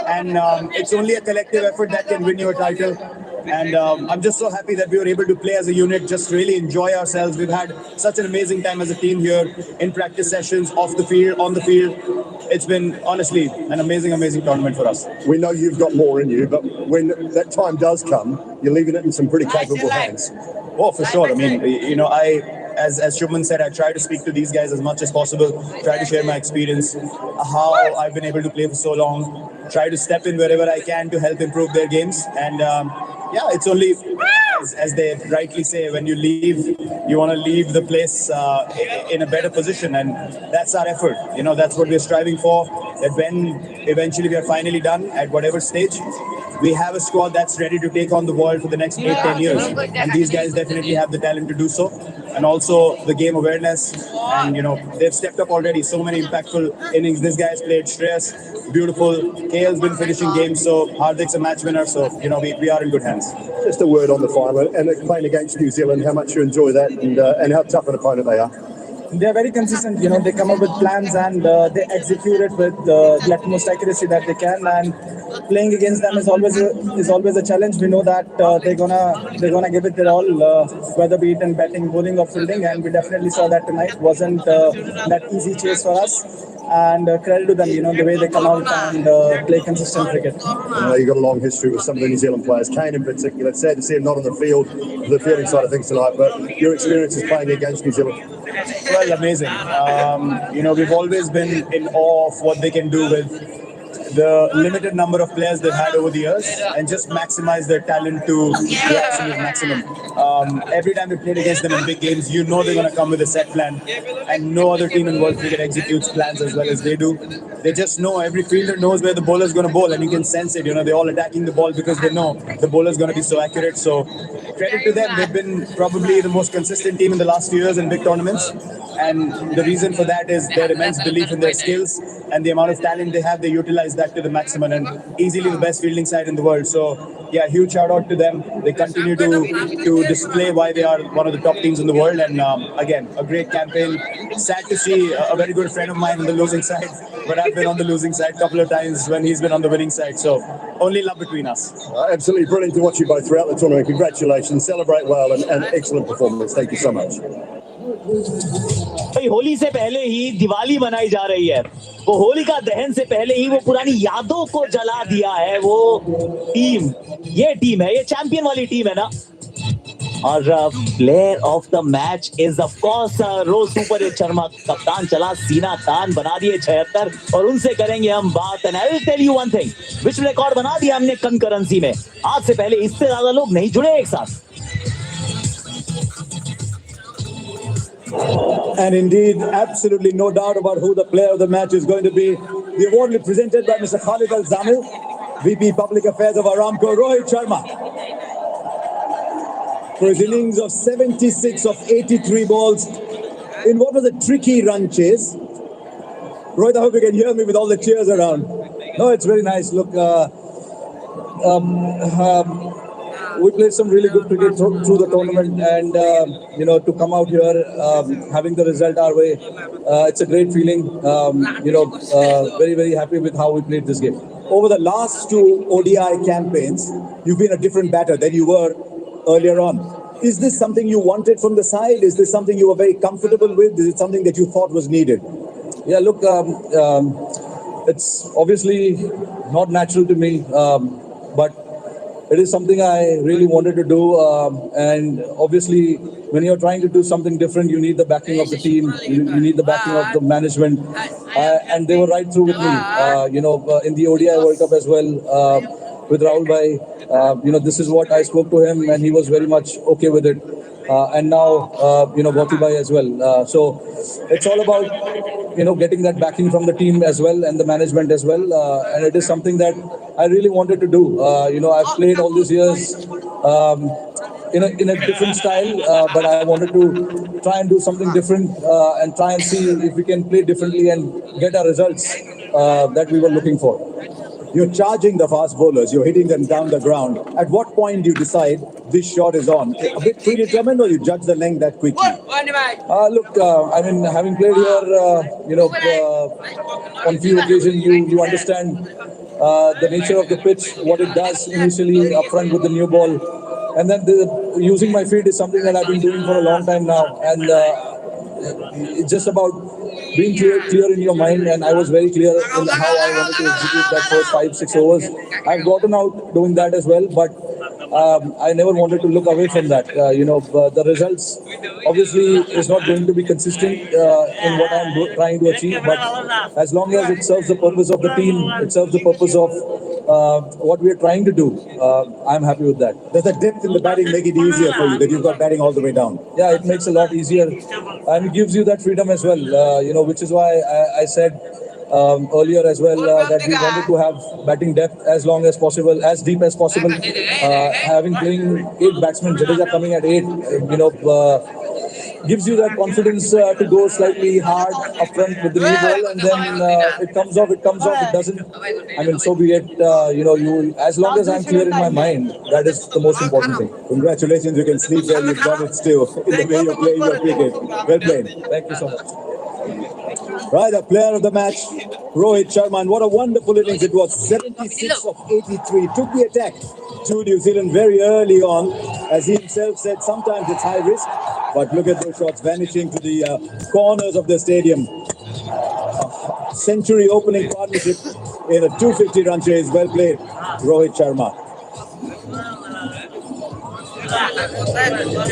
and it's only a collective effort that can win you a title. And I'm just so happy that we were able to play as a unit, just really enjoy ourselves. We've had such an amazing time as a team here in practice sessions, off the field, on the field. It's been, honestly, an amazing, amazing tournament for us. We know you've got more in you, but when that time does come, you're leaving it in some pretty capable hands. Oh, for sure. I mean, as Shubman said, I try to speak to these guys as much as possible, try to share my experience, how I've been able to play for so long, try to step in wherever I can to help improve their games. And yeah, it's only, as they rightly say, when you leave, you want to leave the place in a better position. And that's our effort. That's what we're striving for, that when eventually we are finally done at whatever stage, we have a squad that's ready to take on the world for the next 8-10 years. And these guys definitely have the talent to do so. And also the game awareness. And, they've stepped up already. So many impactful innings. This guy's played Shreyas, beautiful. KL's been finishing games. So Hardik's a match winner. So, we are in good hands. Just a word on the final and playing against New Zealand, how much you enjoy that and how tough an opponent they are. They're very consistent, they come up with plans and they execute it with the utmost accuracy that they can, and playing against them is always a challenge. We know that they're gonna give it their all, whether be it in batting, bowling or fielding, and we definitely saw that tonight. Wasn't that easy chase for us. And credit to them, the way they come out and play consistent cricket. You've got a long history with some of the New Zealand players, Kane in particular. It's sad to see him not on the field, the fielding side of things tonight, but your experiences playing against New Zealand? Well, amazing. We've always been in awe of what they can do with the limited number of players they've had over the years, and just maximize their talent to the absolute maximum. Every time we played against them in big games, they're going to come with a set plan, and no other team in world cricket executes plans as well as they do. They just know, every fielder knows where the bowler is going to bowl, and you can sense it. They're all attacking the ball because they know the bowler is going to be so accurate. So credit to them. They've been probably the most consistent team in the last few years in big tournaments. And the reason for that is their immense belief in their skills and the amount of talent they have. They utilize that to the maximum, and easily the best fielding side in the world. So yeah, huge shout out to them. They continue to display why they are one of the top teams in the world. And again, a great campaign. Sad to see a very good friend of mine on the losing side, but I've been on the losing side a couple of times when he's been on the winning side. So only love between us. Absolutely brilliant to watch you both throughout the tournament. Congratulations, celebrate well, and excellent performance. Thank you so much. भाई होली से पहले ही दिवाली मनाई जा रही है। वो होलिका दहन से पहले ही वो पुरानी यादों को जला दिया है। वो टीम, ये चैंपियन वाली टीम है ना। और player of the match is of course रोज सुपर हिट शर्मा। कप्तान चला सीना तान, बना दिए 76, और उनसे करेंगे हम बात। And I will tell you one thing, विश्व रिकॉर्ड बना दिया हमने कंकरेंसी में। आज से पहले इससे ज्यादा लोग नहीं जुड़े एक साथ। And indeed, absolutely no doubt about who the player of the match is going to be. The award will be presented by Mr. Khalid Al-Zamil, VP Public Affairs of Aramco, Rohit Sharma, for his innings of 76 of 83 balls in what was a tricky run chase. Rohit, I hope you can hear me with all the cheers around. No, it's very nice. Look, we played some really good cricket through the tournament, and to come out here having the result our way, it's a great feeling. Very, very happy with how we played this game. Over the last two ODI campaigns, you've been a different batter than you were earlier on. Is this something you wanted from the side? Is this something you were very comfortable with? Is it something that you thought was needed? Yeah, look, it's obviously not natural to me, but it is something I really wanted to do, and obviously when you're trying to do something different, you need the backing of the team, you need the backing of the management, and they were right through with me. In the ODI World Cup as well, with Rahul Bhai, this is what I spoke to him, and he was very much okay with it. And now, Bhoti Bhai as well. So it's all about, getting that backing from the team as well and the management as well. And it is something that I really wanted to do. I've played all these years in a different style, but I wanted to try and do something different and try and see if we can play differently and get our results that we were looking for. You're charging the fast bowlers, you're hitting them down the ground. At what point do you decide this shot is on? A bit predetermined, or you judge the length that quickly? Look, having played here, on few occasions, you understand the nature of the pitch, what it does initially upfront with the new ball, and then using my feet is something that I've been doing for a long time now, and it's just about being clear in your mind, and I was very clear in how I wanted to execute that first 5-6 overs. I've gotten out doing that as well, but I never wanted to look away from that. The results obviously is not going to be consistent in what I'm trying to achieve, but as long as it serves the purpose of the team, it serves the purpose of what we are trying to do, I'm happy with that. Does the depth in the batting make it easier for you that you've got batting all the way down? Yeah, it makes a lot easier, and it gives you that freedom as well, which is why I said earlier as well that we wanted to have batting depth as long as possible, as deep as possible. Having playing 8 batsmen, Jadeja coming at 8, gives you that confidence to go slightly hard up front with the new ball, and then it comes off, it doesn't. I mean, so be it. As long as I'm clear in my mind, that is the most important thing. Congratulations, you can sleep well, you've got it still in the way you're playing your cricket. Well played. Thank you so much. Right, the player of the match, Rohit Sharma, and what a wonderful innings it was. 76 of 83, took the attack to New Zealand very early on. As he himself said, sometimes it's high risk, but look at those shots vanishing to the corners of the stadium. Century opening partnership in a 250-run chase. Well played, Rohit Sharma.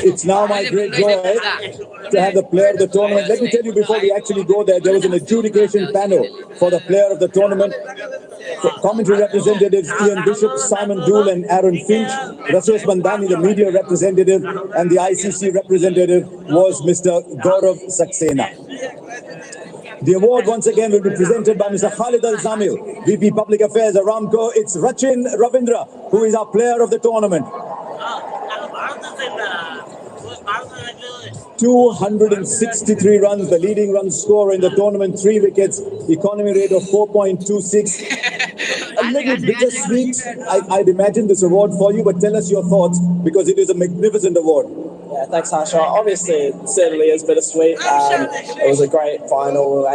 It's now my great joy to have the player of the tournament. Let me tell you, before we actually go there was an adjudication panel for the player of the tournament. Commentary representatives Ian Bishop, Simon Dool and Aaron Finch. Rasesh Bandani, the media representative, and the ICC representative was Mr. Gaurav Saxena. The award once again will be presented by Mr. Khalid Al-Zamil, VP Public Affairs, Aramco. It's Rachin Ravindra, who is our player of the tournament. 263 runs, the leading run scorer in the tournament, 3 wickets, economy rate of 4.26. A little bittersweet, I'd imagine, this award for you, but tell us your thoughts, because it is a magnificent award. Yeah, thanks, Harsha. Obviously, it certainly is bittersweet. It was a great final.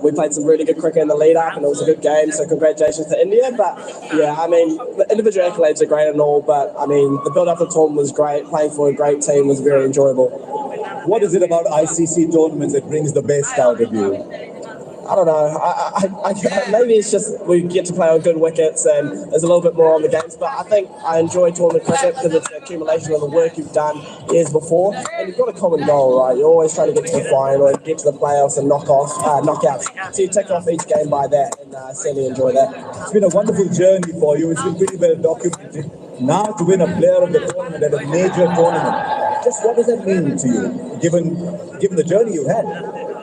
We played some really good cricket in the lead up, and it was a good game. So congratulations to India. But yeah, I mean, the individual accolades are great and all, but I mean, the build up of the tournament was great. Playing for a great team was very enjoyable. What is it about ICC tournaments that brings the best out of you? I don't know. Maybe it's just we get to play on good wickets and there's a little bit more on the games. But I think I enjoy tournament cricket because it's an accumulation of the work you've done years before, and you've got a common goal, right? You're always trying to get to the final, and get to the playoffs and knockouts. So you tick off each game by that, and I certainly enjoy that. It's been a wonderful journey for you. It's been pretty well documented. Now to win a player of the tournament at a major tournament, just what does that mean to you, given the journey you had?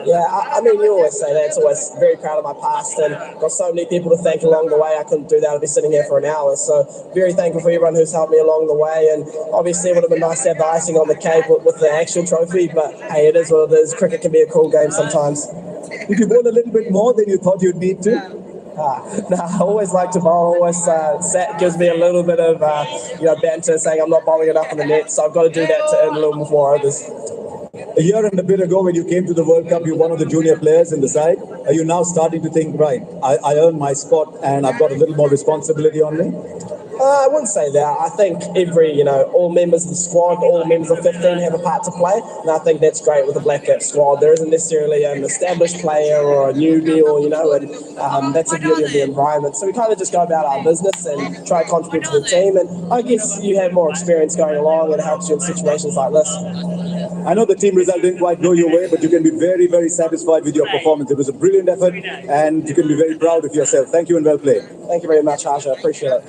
Yeah, I mean, you always say that. It's always very proud of my past and got so many people to thank along the way. I couldn't do that. I'd be sitting here for an hour. So very thankful for everyone who's helped me along the way. And obviously it would have been nice to have the icing on the cake with the actual trophy. But hey, it is what it is. Cricket can be a cool game sometimes. Did you bowl a little bit more than you thought you'd need to? No, I always like to bowl. Always gives me a little bit of banter, saying I'm not bowling it up in the net. So I've got to do that to earn a little more overs. A year and a bit ago, when you came to the World Cup, you're one of the junior players in the side. Are you now starting to think, right, I earned my spot and I've got a little more responsibility on me? I wouldn't say that. I think all members of the squad, all members of 15 have a part to play, and I think that's great with the Black Cap squad. There isn't necessarily an established player or a newbie, and that's the beauty of the environment. So we kind of just go about our business and try to contribute to the team, and I guess you have more experience going along, and it helps you in situations like this. I know the team result didn't quite go your way, but you can be very, very satisfied with your performance. It was a brilliant effort, and you can be very proud of yourself. Thank you and well played. Thank you very much, Harsha. Appreciate it.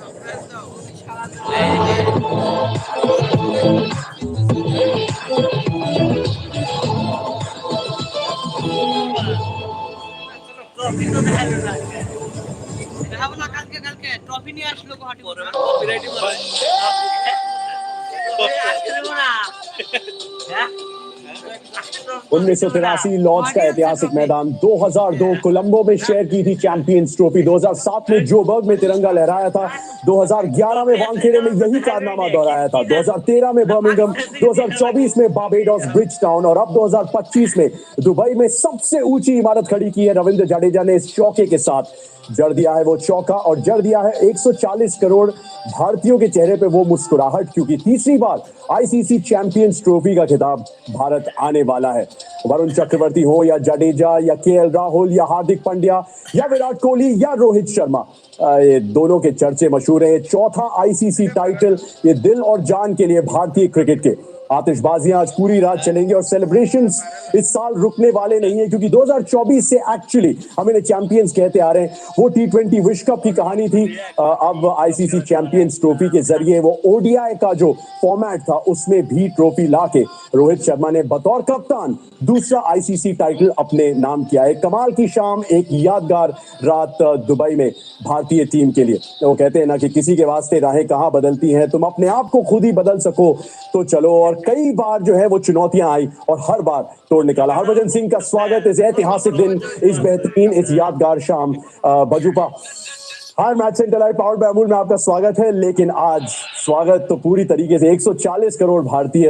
1983 Lord's का ऐतिहासिक मैदान, 2002 कोलंबो में share की थी champions trophy, 2007 में Joburg में तिरंगा लहराया था, 2011 में वानखेड़े में यही कारनामा दोहराया था, 2013 में बर्मिंघम, 2024 में बारबेडोस ब्रिज टाउन और अब 2025 में दुबई में सबसे ऊंची इमारत खड़ी की है रविंद्र जडेजा ने इस चौके के साथ। जड़ दिया है वो चौका और जड़ दिया है 140 करोड़ भारतीयों के चेहरे पे वो मुस्कुराहट, क्योंकि तीसरी बार आईसीसी चैंपियंस ट्रॉफी का खिताब भारत आने वाला है। वरुण चक्रवर्ती हो या जडेजा या केएल राहुल या हार्दिक पांड्या या विराट कोहली या रोहित शर्मा, ये दोनों के चर्चे मशहूर हैं। चौथा आईसीसी टाइटल, ये दिल और जान के लिए भारतीय क्रिकेट के। आतिशबाजियां आज पूरी रात चलेंगी और सेलिब्रेशंस इस साल रुकने वाले नहीं है, क्योंकि 2024 से एक्चुअली हम इन्हें चैंपियंस कहते आ रहे हैं। वो टी20 विश्व कप की कहानी थी, अब आईसीसी चैंपियंस ट्रॉफी के जरिए वो ओडीआई का जो फॉर्मेट था उसमें भी ट्रॉफी लाके रोहित शर्मा ने बतौर कप्तान दूसरा आईसीसी टाइटल अपने नाम किया है। कमाल की शाम, एक यादगार रात दुबई में भारतीय टीम के लिए। वो कहते हैं ना कि किसी के वास्ते राहें कहां बदलती हैं, तुम अपने आप को खुद ही बदल सको तो चलो। और कई बार जो है वो चुनौतियां आई और हर बार तोड़ निकाला। हरभजन सिंह का स्वागत इस ऐतिहासिक दिन, इस बेहतरीन, इस यादगार शाम। बजूपा हर match centre live powered by Amul में आपका स्वागत है, लेकिन आज स्वागत तो पूरी तरीके से 140 करोड़ भारतीय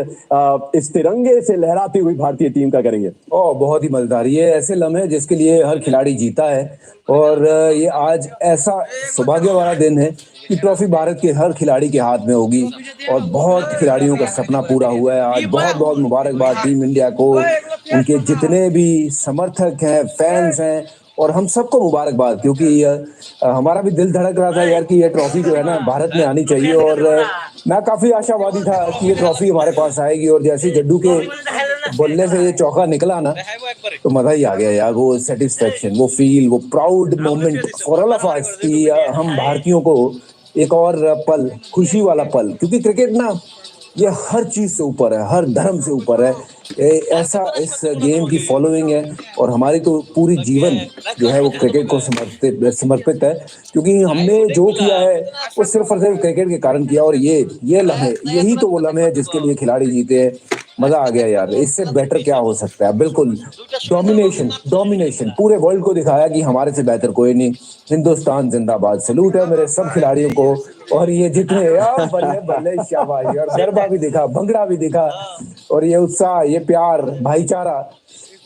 इस तिरंगे से लहराती हुई भारतीय टीम का करेंगे। बहुत ही मजेदार, ये ऐसे लम्हे जिसके लिए हर खिलाड़ी जीता है और ये आज ऐसा सौभाग्य वाला दिन है कि ट्रॉफी भारत के हर खिलाड़ी के हाथ में होगी और बहुत खिलाड़ियों का सपना पूरा हुआ है आज। बहुत बहुत मुबारकबाद टीम इंडिया को, उनके जितने भी समर्थक हैं, फैंस हैं, और हम सबको मुबारकबाद, क्योंकि हमारा भी दिल धड़क रहा था यार कि ये ट्रॉफी जो है ना भारत में आनी चाहिए। और मैं काफी आशावादी था कि ये ट्रॉफी हमारे पास आएगी, और जैसे जड्डू के बोलने से ये चौका निकला ना तो मजा ही आ गया यार। वो सेटिस्फेक्शन, वो फील, वो proud moment for all of us कि हम भारतीयों को एक और पल, खुशी वाला पल, क्योंकि क्रिकेट ना ये हर चीज से ऊपर है, हर धर्म से ऊपर है। ऐसा इस गेम की फॉलोइंग है और हमारी तो पूरी जीवन जो है वो क्रिकेट को समर्पित है, क्योंकि हमने जो किया है वो सिर्फ और सिर्फ क्रिकेट के कारण किया। और ये लम्हे, यही तो वो लम्हे हैं जिसके लिए खिलाड़ी जीते हैं। मजा आ गया यार, इससे बेटर क्या हो सकता है। बिल्कुल डोमिनेशन पूरे वर्ल्ड को दिखाया कि हमारे से बेहतर कोई नहीं। हिंदुस्तान जिंदाबाद, सलूट है मेरे सब खिलाड़ियों को। और ये जितने बल्ले बल्ले शाबाश, और गरबा भी दिखा, भंगड़ा भी दिखा, और ये उत्साह, ये प्यार, भाईचारा,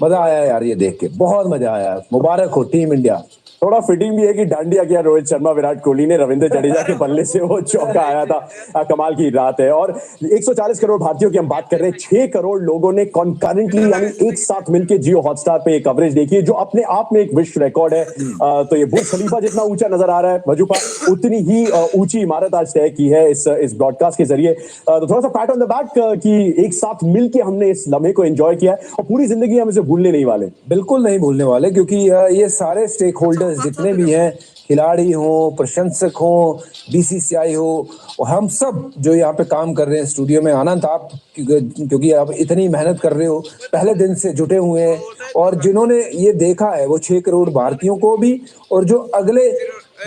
मजा आया यार ये देख के, बहुत मजा आया। मुबारक हो टीम इंडिया। थोड़ा फिटिंग भी है कि डांडिया किया रोहित शर्मा, विराट कोहली ने, रविंद्र जडेजा के बल्ले से वो चौका आया था। कमाल की रात है। और 140 करोड़ भारतीयों की हम बात कर रहे हैं, 6 करोड़ लोगों ने कॉन्करेंटली यानी एक साथ मिलकर जियो हॉटस्टार पे कवरेज देखी है, जो अपने आप में एक विश्व रिकॉर्ड है। तो ये बुर्ज खलीफा जितना ऊंचा नजर आ रहा है वजूपा, उतनी ही ऊंची इमारत आज तय की है इस ब्रॉडकास्ट के जरिए। तो थोड़ा सा पैट ऑन द बैक कि एक साथ मिलकर हमने इस लम्हे को एंजॉय किया है और पूरी जिंदगी हम इसे भूलने नहीं वाले। बिल्कुल नहीं भूलने वाले, क्योंकि ये सारे स्टेक होल्डर जितने भी हैं, खिलाड़ी हो, प्रशंसक हो, बीसीसीआई हो, और हम सब जो यहाँ पे काम कर रहे हैं स्टूडियो में, आनंद आप, क्योंकि आप इतनी मेहनत कर रहे हो, पहले दिन से जुटे हुए हैं, और जिन्होंने ये देखा है वो 6 करोड़ भारतीयों को भी, और जो अगले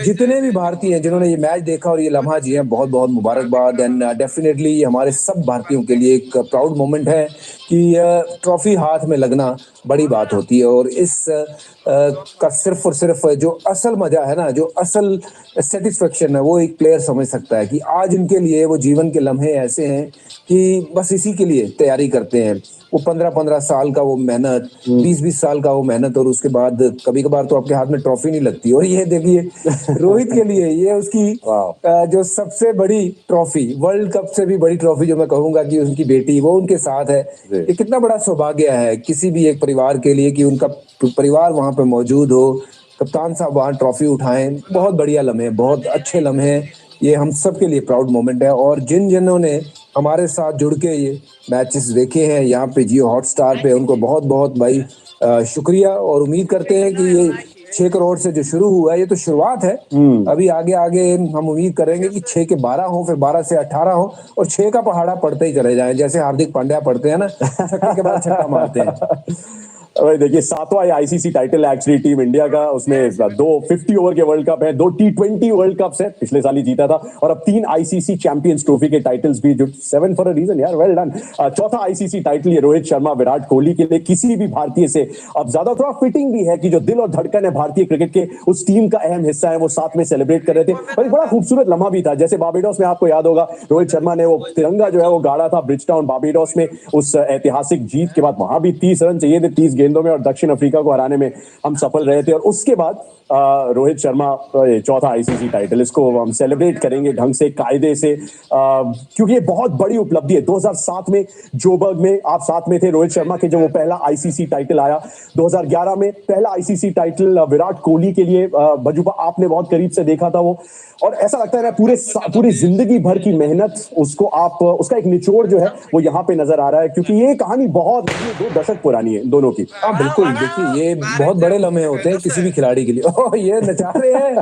जितने भी भारतीय हैं जिन्होंने ये मैच देखा और ये लम्हा जिए, बहुत बहुत मुबारकबाद। एंड डेफिनेटली हमारे सब भारतीयों के लिए एक प्राउड मोमेंट है कि ट्रॉफी हाथ में लगना बड़ी बात होती है। और इस का सिर्फ और सिर्फ जो असल मजा है ना, जो असल सेटिस्फेक्शन है, वो एक प्लेयर समझ सकता है कि आज इनके लिए वो जीवन के लम्हे ऐसे हैं कि बस इसी के लिए तैयारी करते हैं। वो 15-15 साल का वो मेहनत, 20-20 साल का वो मेहनत, और उसके बाद कभी कभार तो आपके हाथ में ट्रॉफी नहीं लगती। और ये देखिए रोहित के लिए ये उसकी जो सबसे बड़ी ट्रॉफी, वर्ल्ड कप से भी बड़ी ट्रॉफी जो मैं कहूंगा कि उनकी बेटी वो उनके साथ है। ये कितना बड़ा सौभाग्य है किसी भी एक परिवार के लिए कि उनका परिवार वहां पे मौजूद हो, कप्तान साहब वहां ट्रॉफी उठाएं। बहुत बढ़िया लम्हे, बहुत अच्छे लम्हे, ये हम सब के लिए प्राउड मोमेंट है। और जिन्होंने हमारे साथ जुड़ के ये मैचेस देखे हैं यहाँ पे जियो हॉटस्टार पे, उनको बहुत बहुत भाई शुक्रिया। और उम्मीद करते हैं कि ये 6 करोड़ से जो शुरू हुआ है ये तो शुरुआत है। अभी आगे आगे हम उम्मीद करेंगे कि 6 के 12 हो, फिर 12 से 18 हो, और 6 का पहाड़ा पड़ते ही चले जाए, जैसे हार्दिक पांड्या पढ़ते हैं ना, छक्के के बाद छक्का मारते हैं। देखिए 7वां ICC title actually team India का, उसमें 2 50 ओवर के वर्ल्ड कप है, 2 T20 वर्ल्ड कप्स है, पिछले साल ही जीता था, और अब 3 आईसीसी चैंपियंस ट्रॉफी के टाइटल्स भी, जो 7 फॉर अ रीजन यार, वेल डन। चौथा आईसीसी टाइटल ये रोहित शर्मा विराट कोहली के लिए, किसी भी भारतीय से अब ज्यादा थोड़ा फिटिंग भी है कि जो दिल और धड़कन है भारतीय क्रिकेट के, उस टीम का अहम हिस्सा है, वो साथ में सेलिब्रेट कर रहे थे। और एक बड़ा खूबसूरत लम्हा भी था, जैसे बार्बाडोस में आपको याद होगा रोहित शर्मा ने वो तिरंगा जो है वो गाड़ा था ब्रिजटाउन बार्बाडोस में, उस ऐतिहासिक जीत के बाद वहां भी 30 रन चाहिए थे 30 गेंदों में, और दक्षिण अफ्रीका को हराने में हम सफल रहे थे। और उसके बाद रोहित शर्मा चौथा आईसीसी टाइटल, इसको हम सेलिब्रेट करेंगे ढंग से, कायदे से, क्योंकि ये बहुत बड़ी उपलब्धि है। 2007 में जोबर्ग में आप साथ में थे रोहित शर्मा के, जब वो पहला आईसीसी टाइटल आया। 2011 में पहला आईसीसी टाइटल विराट कोहली के लिए, बजुबा आपने बहुत करीब से देखा था वो, और ऐसा लगता है ना पूरी जिंदगी भर की मेहनत, उसको आप, उसका एक निचोड़ जो है वो यहाँ पे नजर आ रहा है, क्योंकि ये कहानी बहुत 2 दशक पुरानी है दोनों की। हाँ बिल्कुल, देखिए ये बहुत बड़े लम्हे होते हैं किसी भी खिलाड़ी के लिए। ये नचा रहे हैं।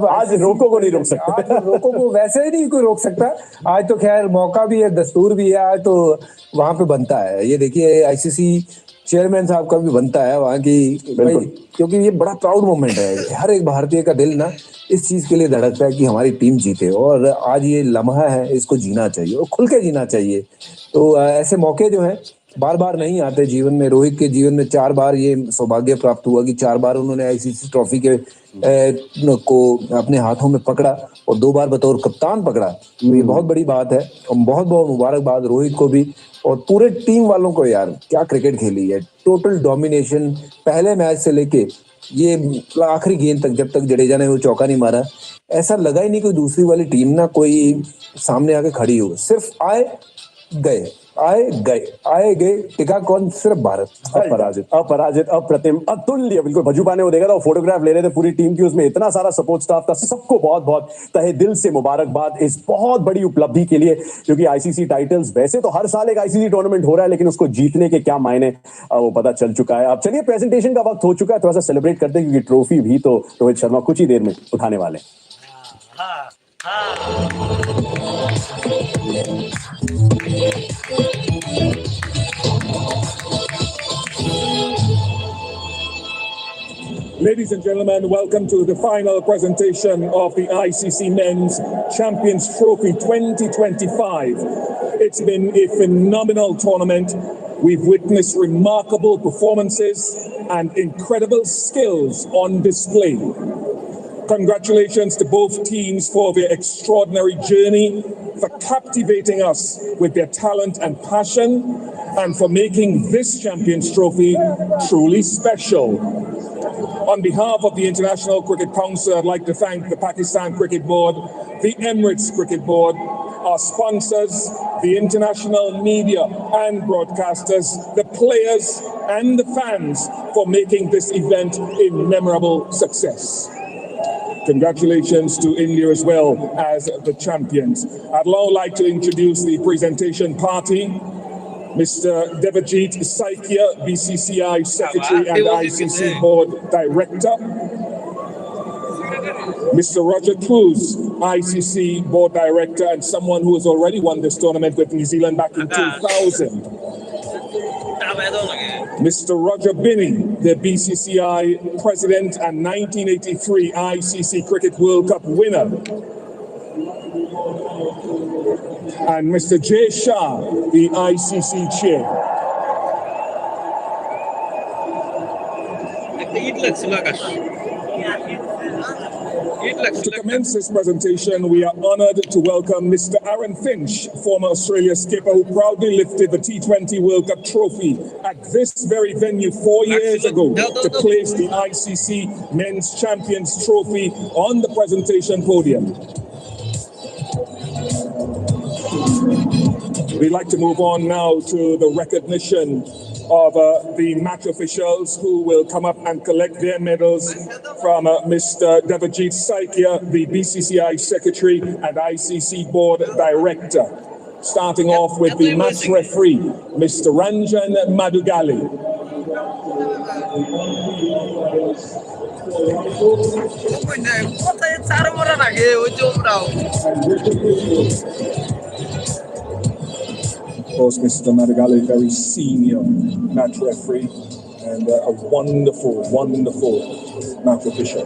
आज रोको को नहीं रोक सकते, आज रोको को वैसे ही नहीं कोई रोक सकता। आज तो खैर मौका भी है, दस्तूर भी है, आज तो वहां पे बनता है। ये देखिए आईसीसी चेयरमैन साहब का भी बनता है वहां की, क्योंकि ये बड़ा प्राउड मोमेंट है। हर एक भारतीय का दिल ना इस चीज के लिए धड़कता है कि हमारी टीम जीते, और आज ये लम्हा है, इसको जीना चाहिए और खुल के जीना चाहिए। तो ऐसे मौके जो हैं बार बार नहीं आते जीवन में। रोहित के जीवन में 4 बार ये सौभाग्य प्राप्त हुआ कि 4 बार उन्होंने आईसीसी ट्रॉफी के को अपने हाथों में पकड़ा, और 2 बार बतौर कप्तान पकड़ा। तो ये बहुत बड़ी बात है, और बहुत बहुत मुबारकबाद रोहित को भी और पूरे टीम वालों को। यार क्या क्रिकेट खेली है, टोटल डोमिनेशन, पहले मैच से लेके ये आखिरी गेंद तक, जब तक जडेजा ने वो चौका नहीं मारा, ऐसा लगा ही नहीं कोई दूसरी वाली टीम ना कोई सामने आके खड़ी हो। सिर्फ आए गए, आए गए, आए गए, टिका कौन? सिर्फ भारत। अपराजित, अप्रतिम, अतुल्य। बिल्कुल, भजूबा ने वो देखा था, वो फोटोग्राफ ले रहे थे पूरी टीम की, उसमें इतना सारा सपोर्ट स्टाफ था। सबको बहुत बहुत तहे दिल से मुबारकबाद इस बहुत बड़ी उपलब्धि के लिए, क्योंकि आईसीसी टाइटल्स, वैसे तो हर साल एक आईसीसी टूर्नामेंट हो रहा है, लेकिन उसको जीतने के क्या मायने वो पता चल चुका है। अब चलिए, प्रेजेंटेशन का वक्त हो चुका है, थोड़ा सा सेलिब्रेट करते हैं, क्योंकि ट्रॉफी भी तो रोहित शर्मा कुछ ही देर में उठाने वाले। Ladies and gentlemen, welcome to the final presentation of the ICC Men's Champions Trophy 2025. It's been a phenomenal tournament. We've witnessed remarkable performances and incredible skills on display. Congratulations to both teams for their extraordinary journey, for captivating us with their talent and passion, and for making this Champions Trophy truly special. On behalf of the International Cricket Council, I'd like to thank the Pakistan Cricket Board, the Emirates Cricket Board, our sponsors, the international media and broadcasters, the players and the fans for making this event a memorable success. Congratulations to India as well as the champions. I'd now like to introduce the presentation party. Mr. Devajit Saikia, BCCI Secretary and ICC Board Director. Mr. Roger Cruz, ICC Board Director, and someone who has already won this tournament with New Zealand back in 2000. Mr. Roger Binney, the BCCI President and 1983 ICC Cricket World Cup winner. And Mr. Jay Shah, the ICC Chair. To commence this presentation, we are honoured to welcome Mr. Aaron Finch, former Australia skipper who proudly lifted the T20 World Cup trophy at this very venue 4 years ago to place the ICC Men's Champions Trophy on the presentation podium. We'd like to move on now to the recognition of the match officials who will come up and collect their medals from Mr. Devajit Saikia, the BCCI Secretary and ICC Board Director. Starting off with the match referee, Mr. Ranjan Madugali. Of course, Mr. Madagali, very senior match referee. and a wonderful, wonderful match official.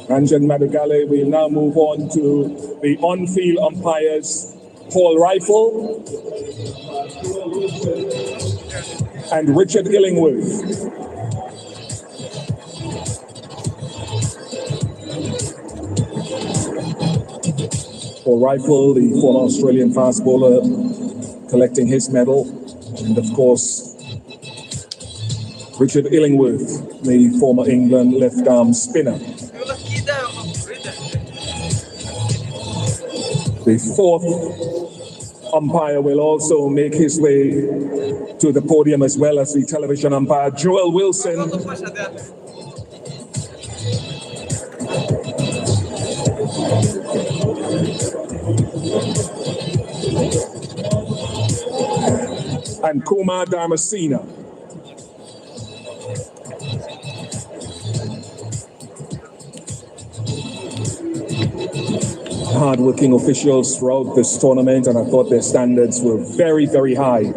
Ranjan Madugale. We'll now move on to the on-field umpires, Paul Rifle and Richard Illingworth. Paul Rifle, the former Australian fast bowler, collecting his medal, and of course Richard Illingworth, the former England left-arm spinner. The fourth umpire will also make his way to the podium, as well as the television umpire, Joel Wilson. And Kumar Dharmasena. Hard-working officials throughout this tournament, and I thought their standards were very, very high.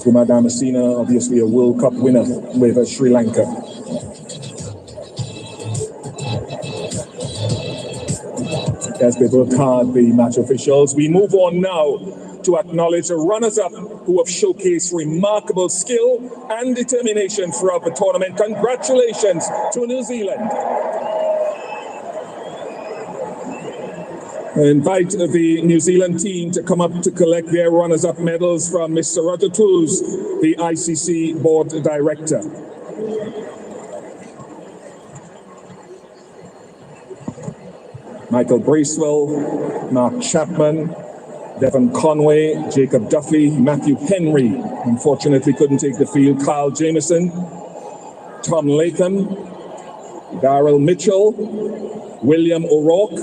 Kumar Dharmasena, obviously a World Cup winner with Sri Lanka. As they worked hard, the match officials. We move on now to acknowledge the runners-up who have showcased remarkable skill and determination throughout the tournament. Congratulations to New Zealand. I invite the New Zealand team to come up to collect their runners-up medals from Mr. Roger Toos, the ICC board director. Michael Bracewell, Mark Chapman, Devon Conway, Jacob Duffy, Matthew Henry, unfortunately couldn't take the field, Kyle Jamieson, Tom Latham, Darrell Mitchell, William O'Rourke,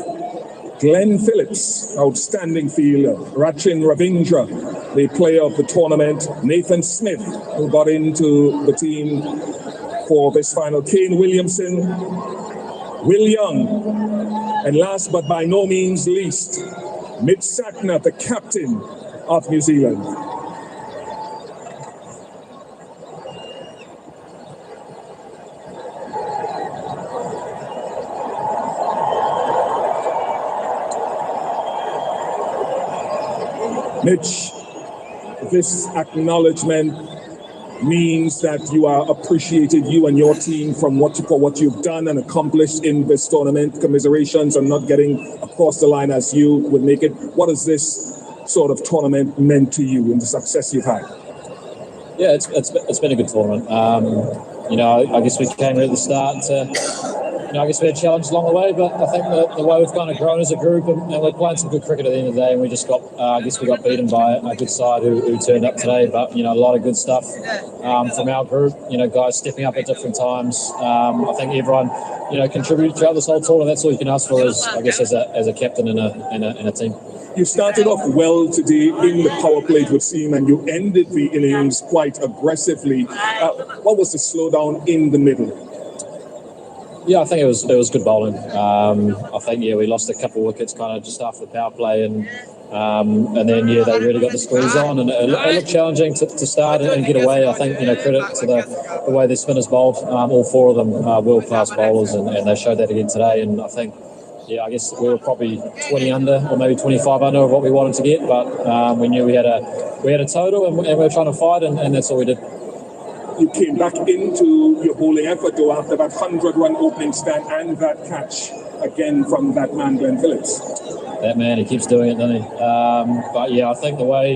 Glenn Phillips, outstanding fielder, Rachin Ravindra, the player of the tournament, Nathan Smith, who got into the team for this final, Kane Williamson, Will Young, and last but by no means least, Mitch Sackner, the captain of New Zealand. Mitch, this acknowledgement means that you are appreciated, you and your team, for what you've done and accomplished in this tournament. Commiserations on not getting across the line as you would make it. What has this sort of tournament meant to you and the success you've had? Yeah, it's been a good tournament. You know, I guess we came here at the start to, you know, I guess we had challenges along the way, but I think the way we've kind of grown as a group, and we're playing some good cricket at the end of the day, and we just got, I guess we got beaten by a good side who turned up today. But, you know, a lot of good stuff from our group, you know, guys stepping up at different times. I think everyone, you know, contributed throughout this whole tournament. That's all you can ask for, is, I guess, as a captain in a team. You started off well today in the power play, it would seem, and you ended the innings quite aggressively. What was the slowdown in the middle? Yeah, I think it was good bowling. I think, yeah, we lost a couple of wickets kind of just after the power play, and then, yeah, they really got the squeeze on, and it looked challenging to start and get away. I think, you know, credit to the way the spinners bowled. All four of them world-class bowlers, and they showed that again today. And I think, yeah, I guess we were probably 20 under or maybe 25 under of what we wanted to get, but we knew we had a total, and we were trying to fight, and that's all we did. You came back into your bowling effort, though, after that 100-run opening stand and that catch again from that man, Glenn Phillips. That man, he keeps doing it, doesn't he? But yeah, I think the way,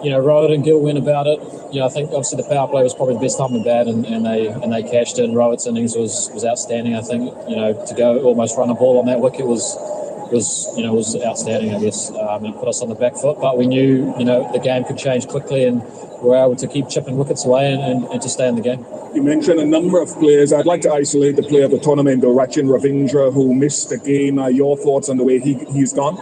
you know, Rohit and Gill went about it, you know, I think obviously the power play was probably the best time in bat, and they cashed in. Rohit's innings was outstanding. I think, you know, to go almost run a ball on that wicket was outstanding, I guess. It put us on the back foot, but we knew, you know, the game could change quickly, and we were able to keep chipping wickets away and to stay in the game. You mentioned a number of players. I'd like to isolate the player of the tournament, though, Rachin Ravindra, who missed the game. Your thoughts on the way he's gone?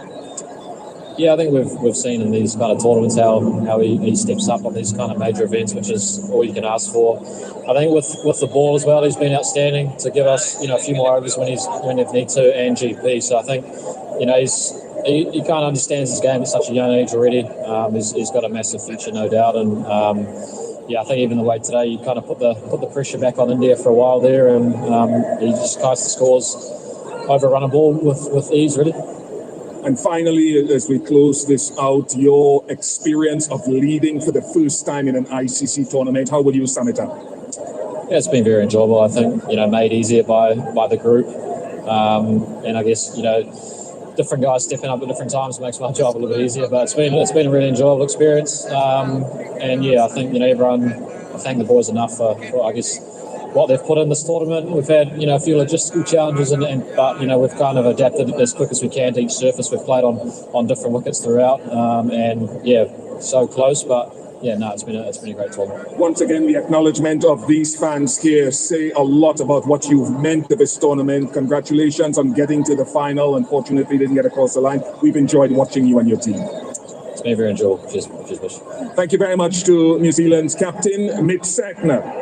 Yeah, I think we've seen in these kind of tournaments how he steps up on these kind of major events, which is all you can ask for. I think with the ball as well, he's been outstanding to give us a few more overs when they need to, and GP. So I think he kind of understands his game at such a young age already. He's got a massive future, no doubt, and I think even the way today, you kind of put the pressure back on India for a while there, and he just kites the scores over a run of ball with ease, really. And finally, as we close this out, your experience of leading for the first time in an ICC tournament, how would you sum it up? Yeah, it's been very enjoyable. I think, made easier by the group. And I guess, different guys stepping up at different times makes my job a little bit easier. But it's been a really enjoyable experience. And yeah, I think, everyone, I thank the boys enough for I guess, what they've put in this tournament. We've had, a few logistical challenges, but we've kind of adapted as quick as we can to each surface. We've played on different wickets throughout, and yeah, so close. But yeah, no, it's been a great tournament. Once again, the acknowledgement of these fans here say a lot about what you've meant to this tournament. Congratulations on getting to the final. Unfortunately, didn't get across the line. We've enjoyed watching you and your team. It's been very enjoyable. Cheers. Thank you very much to New Zealand's captain, Mitch Setner.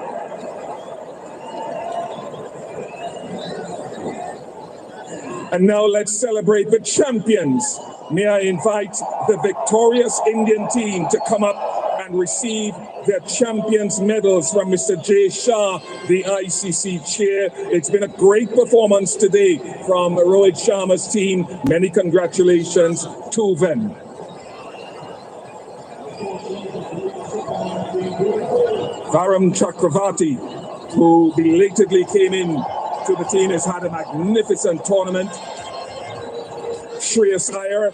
And now let's celebrate the champions. May I invite the victorious Indian team to come up and receive their champions medals from Mr. Jay Shah, the ICC chair. It's been a great performance today from Rohit Sharma's team. Many congratulations to them. Varam Chakravarti, who belatedly came in to the team, has had a magnificent tournament. Shreyas Iyer,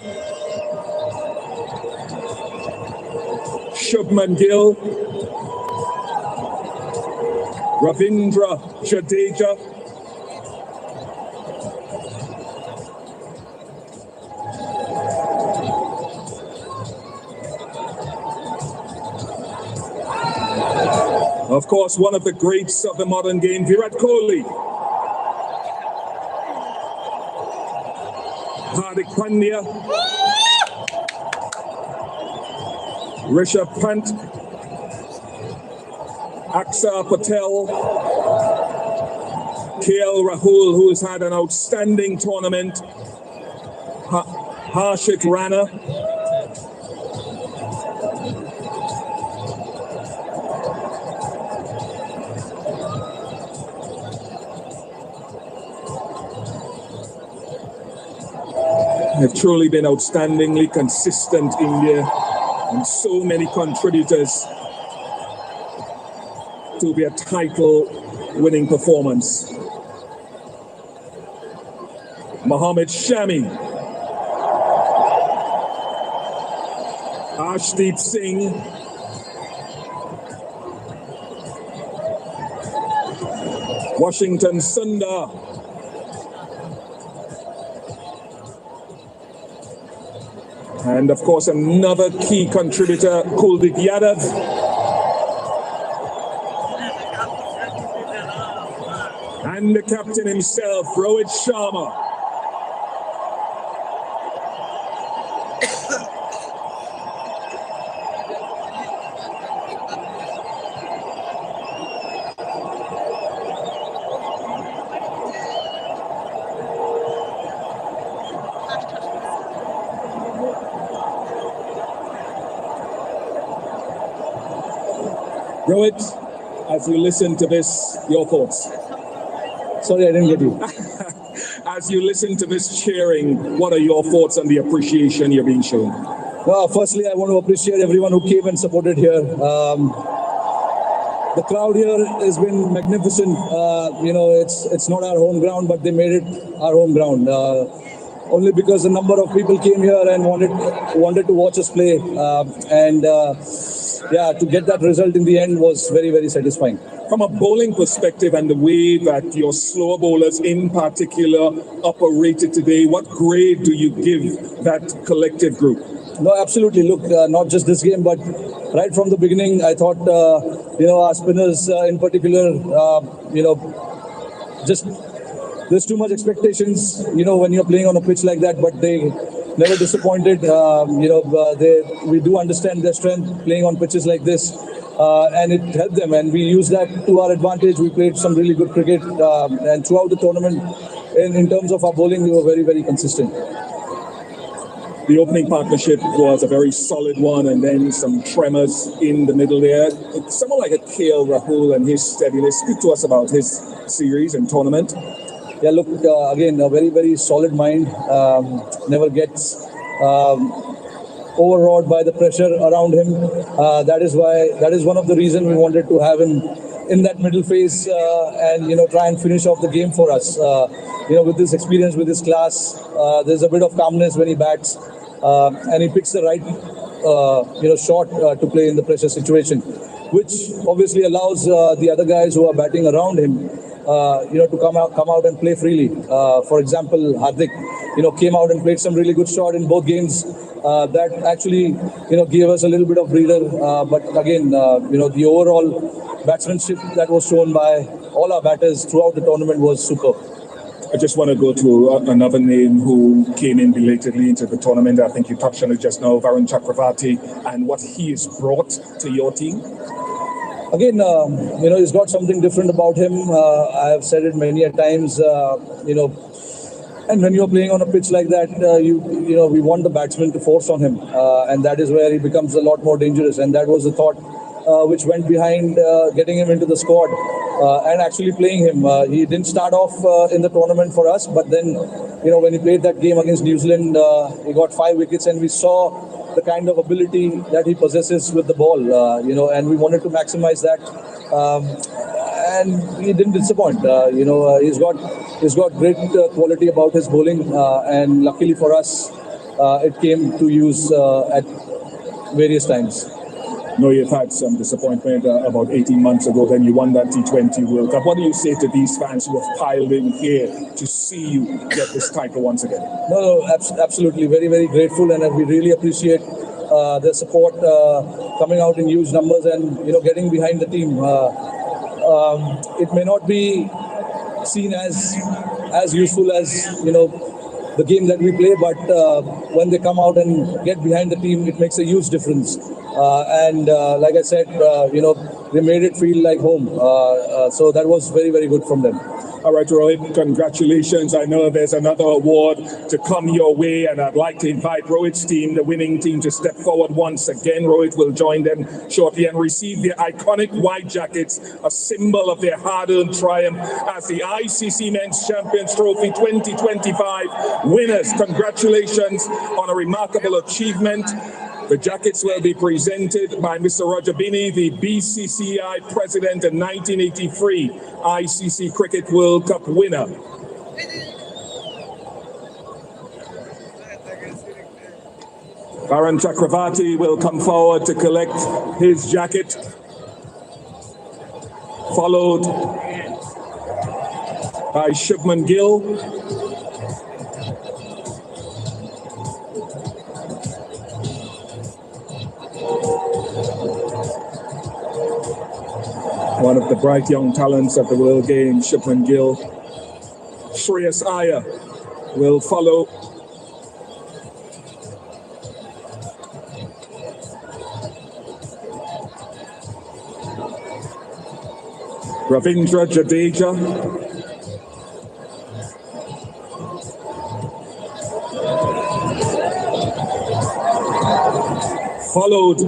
Shubman Gill, Ravindra Jadeja, of course, one of the greats of the modern game, Virat Kohli, Hardik Pandya, Rishabh Pant, Akshar Patel, KL Rahul, who has had an outstanding tournament, Harshit Rana, have truly been outstandingly consistent, India, and so many contributors to their title-winning performance. Mohammad Shami, Arshdeep Singh, Washington Sundar, and of course another key contributor, Kuldeep Yadav. And the captain himself, Rohit Sharma. Rohit, as you listen to this, your thoughts? Sorry, I didn't get you. As you listen to this cheering, what are your thoughts on the appreciation you're being shown? Well, firstly, I want to appreciate everyone who came and supported here. The crowd here has been magnificent. It's not our home ground, but they made it our home ground. Only because a number of people came here and wanted to watch us play. To get that result in the end was very, very satisfying. From a bowling perspective and the way that your slower bowlers in particular operated today, what grade do you give that collective group? No, absolutely. Look, not just this game, but right from the beginning, I thought, our spinners in particular, just there's too much expectations, when you're playing on a pitch like that, but they never disappointed. We do understand their strength playing on pitches like this, and it helped them. And we used that to our advantage. We played some really good cricket, and throughout the tournament, in terms of our bowling, we were very, very consistent. The opening partnership was a very solid one, and then some tremors in the middle there. Someone like a KL Rahul and his steadiness. Speak to us about his series and tournament. Yeah, look, again, a very, very solid mind. Never gets overawed by the pressure around him. That is one of the reasons we wanted to have him in that middle phase and try and finish off the game for us. With this experience, with this class, there's a bit of calmness when he bats, and he picks the right shot to play in the pressure situation, which obviously allows the other guys who are batting around him to come out and play freely. For example, Hardik, came out and played some really good shot in both games. That actually, gave us a little bit of breather. But again, the overall batsmanship that was shown by all our batters throughout the tournament was superb. I just want to go to another name who came in belatedly into the tournament. I think you touched on it just now, Varun Chakravarti, and what he has brought to your team. Again, he's got something different about him. I have said it many a times, and when you're playing on a pitch like that, we want the batsman to force on him, and that is where he becomes a lot more dangerous. And that was the thought which went behind getting him into the squad and actually playing him. He didn't start off in the tournament for us, but then, when he played that game against New Zealand, he got 5 wickets, and we saw the kind of ability that he possesses with the ball, and we wanted to maximize that. And he didn't disappoint. He's got great quality about his bowling, and luckily for us, it came to use at various times. No, you've had some disappointment about 18 months ago when you won that T20 World Cup. What do you say to these fans who have piled in here to see you get this title once again? No, absolutely. Very, very grateful, and we really appreciate their support coming out in huge numbers and, getting behind the team. It may not be seen as useful as, the game that we play, but when they come out and get behind the team, it makes a huge difference. And like I said, they made it feel like home. So that was very, very good from them. All right, Rohit, congratulations. I know there's another award to come your way, and I'd like to invite Rohit's team, the winning team, to step forward once again. Rohit will join them shortly and receive their iconic white jackets, a symbol of their hard-earned triumph as the ICC Men's Champions Trophy 2025 winners. Congratulations on a remarkable achievement. The jackets will be presented by Mr. Roger Binney, the BCCI president and 1983 ICC Cricket World Cup winner. Varun Chakravarti will come forward to collect his jacket, followed by Shubman Gill. One of the bright young talents of the World Game, Shubman Gill. Shreyas Iyer will follow. Ravindra Jadeja. Followed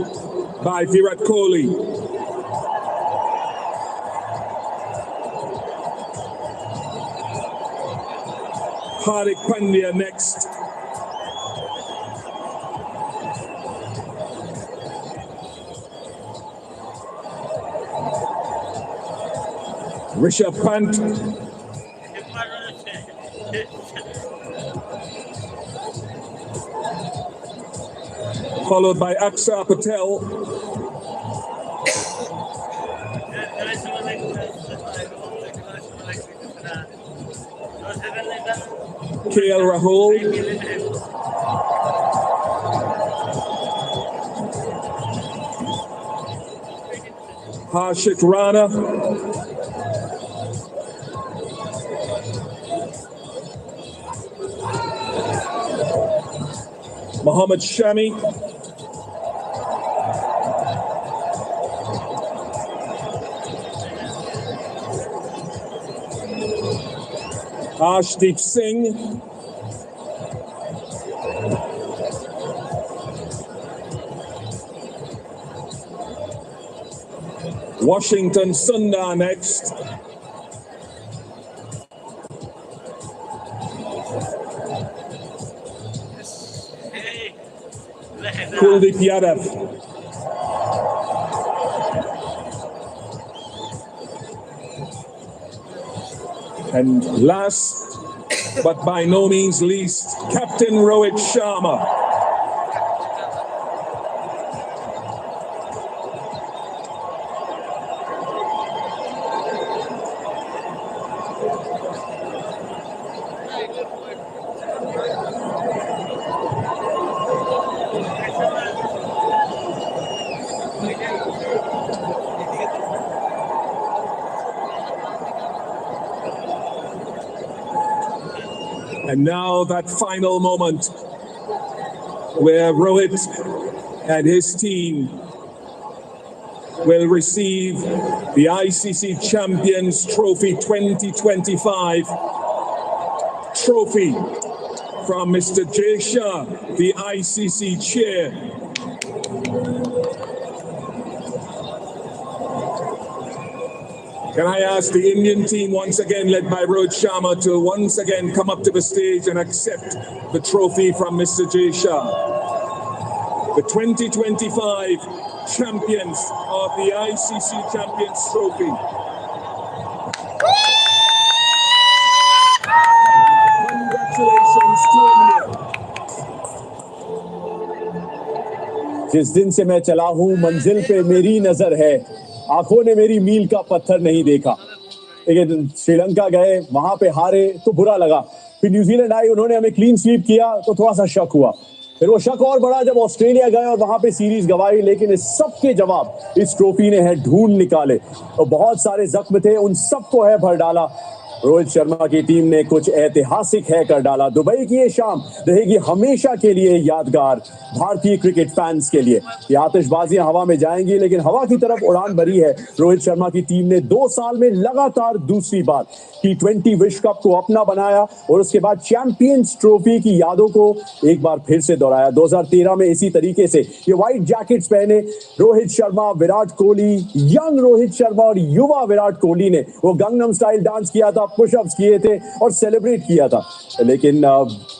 by Virat Kohli. Hardik Pandya next. Rishabh Pant. Followed by Akshar Patel. KL Rahul. Harshit Rana. Mohammad Shami. Arshdeep Singh. Washington Sundar next. Kuldeep Yadav. And last, but by no means least, Captain Rohit Sharma. And now that final moment where Rohit and his team will receive the ICC Champions Trophy 2025 trophy from Mr. Jay Shah, the ICC chair. Can I ask the Indian team once again, led by Rohit Sharma, to once again come up to the stage and accept the trophy from Mr. Jay Shah. The 2025 champions of the ICC Champions Trophy. Congratulations to India. जिस दिन से मैं चला हूं मंजिल पे मेरी नजर है, आंखों ने मेरी मील का पत्थर नहीं देखा। लेकिन श्रीलंका गए, वहां पे हारे तो बुरा लगा। फिर न्यूजीलैंड आई, उन्होंने हमें क्लीन स्वीप किया तो थोड़ा सा शक हुआ। फिर वो शक और बढ़ा जब ऑस्ट्रेलिया गए और वहां पे सीरीज गंवाई। लेकिन इस सब के जवाब इस ट्रॉफी ने है ढूंढ निकाले। तो बहुत सारे जख्म थे, उन सबको है भर डाला। रोहित शर्मा की टीम ने कुछ ऐतिहासिक है कर डाला। दुबई की ये शाम रहेगी हमेशा के लिए यादगार भारतीय क्रिकेट फैंस के लिए। ये आतिशबाजियां हवा में जाएंगी, लेकिन हवा की तरफ उड़ान भरी है रोहित शर्मा की टीम ने। 2 साल में लगातार दूसरी बार T20 विश्व कप को अपना बनाया और उसके बाद चैंपियंस ट्रॉफी की यादों को एक बार फिर से दोहराया। 2013 में इसी तरीके से ये व्हाइट जैकेट्स पहने रोहित शर्मा, विराट कोहली, यंग रोहित शर्मा और युवा विराट कोहली ने वो गंगनम स्टाइल डांस किया था, पुशअप्स किए थे और सेलिब्रेट किया था। लेकिन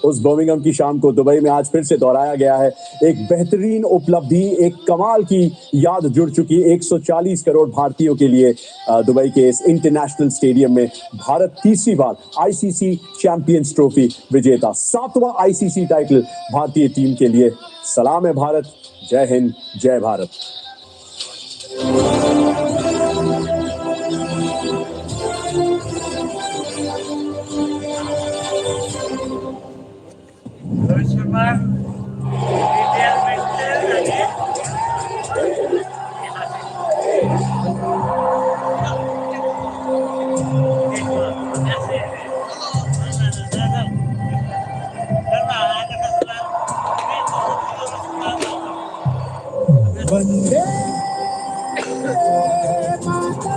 उस बर्मिंघम की शाम को दुबई में आज फिर से दोहराया गया है। एक बेहतरीन उपलब्धि, एक कमाल की याद जुड़ चुकी 140 करोड़ भारतीयों के लिए दुबई के इस इंटरनेशनल स्टेडियम में। भारत तीसरी बार आईसीसी चैंपियंस ट्रॉफी विजेता, 7वां आईसीसी टाइटल भारतीय टीम के लिए। सलाम है भारत, जय हिंद, जय Bharat. Rohit Sharma, Indian Master again. Vande Mataram.